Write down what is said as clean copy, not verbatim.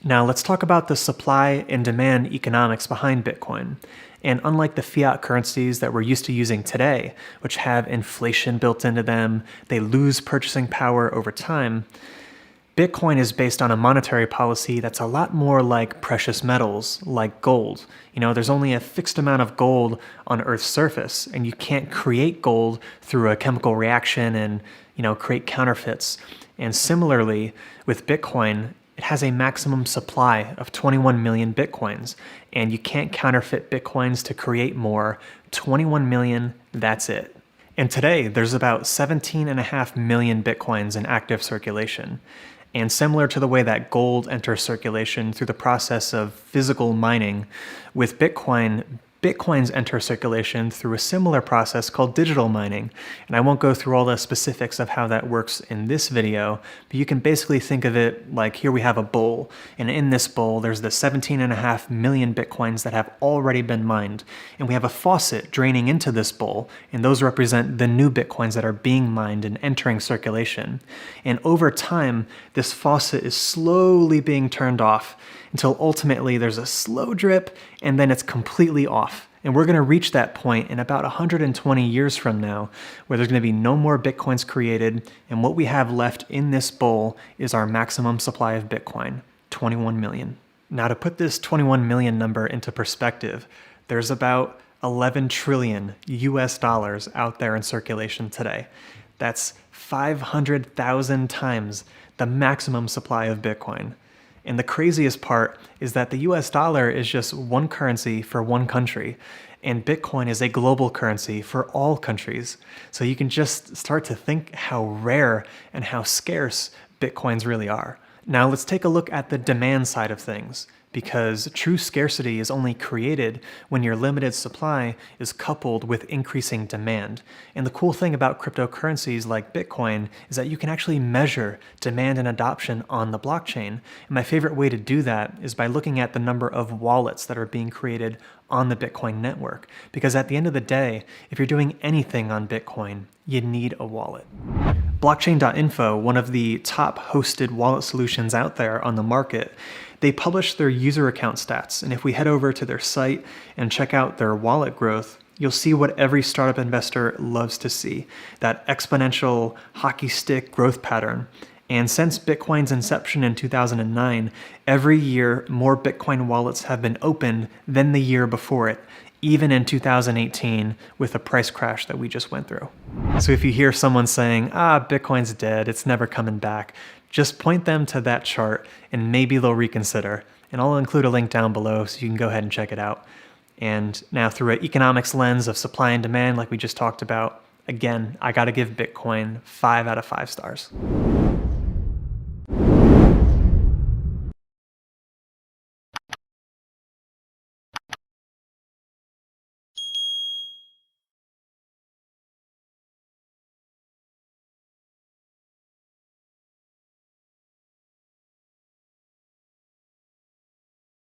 Now let's talk about the supply and demand economics behind Bitcoin. And unlike the fiat currencies that we're used to using today, which have inflation built into them, they lose purchasing power over time, Bitcoin is based on a monetary policy that's a lot more like precious metals, like gold. There's only a fixed amount of gold on Earth's surface, and you can't create gold through a chemical reaction and, create counterfeits. And similarly, with Bitcoin, it has a maximum supply of 21 million Bitcoins, and you can't counterfeit Bitcoins to create more. 21 million, that's it. And today, there's about 17.5 million Bitcoins in active circulation. And similar to the way that gold enters circulation through the process of physical mining, with Bitcoin, Bitcoins enter circulation through a similar process called digital mining. And I won't go through all the specifics of how that works in this video, but you can basically think of it like here we have a bowl. And in this bowl, there's the 17.5 million Bitcoins that have already been mined. And we have a faucet draining into this bowl, and those represent the new Bitcoins that are being mined and entering circulation. And over time, this faucet is slowly being turned off until ultimately there's a slow drip and then it's completely off. And we're going to reach that point in about 120 years from now, where there's going to be no more Bitcoins created, and what we have left in this bowl is our maximum supply of Bitcoin, 21 million. Now, to put this 21 million number into perspective, there's about 11 trillion US dollars out there in circulation today. That's 500,000 times the maximum supply of Bitcoin. And the craziest part is that the US dollar is just one currency for one country, and Bitcoin is a global currency for all countries. So you can just start to think how rare and how scarce Bitcoins really are. Now let's take a look at the demand side of things, because true scarcity is only created when your limited supply is coupled with increasing demand. And the cool thing about cryptocurrencies like Bitcoin is that you can actually measure demand and adoption on the blockchain. And my favorite way to do that is by looking at the number of wallets that are being created on the Bitcoin network. Because at the end of the day, if you're doing anything on Bitcoin, you need a wallet. Blockchain.info, one of the top hosted wallet solutions out there on the market, they publish their user account stats. And if we head over to their site and check out their wallet growth, you'll see what every startup investor loves to see, that exponential hockey stick growth pattern. And since Bitcoin's inception in 2009, every year more Bitcoin wallets have been opened than the year before it, even in 2018 with the price crash that we just went through. So if you hear someone saying, Bitcoin's dead, it's never coming back, just point them to that chart and maybe they'll reconsider. And I'll include a link down below so you can go ahead and check it out. And now through an economics lens of supply and demand like we just talked about, again, I gotta give Bitcoin 5 out of 5 stars.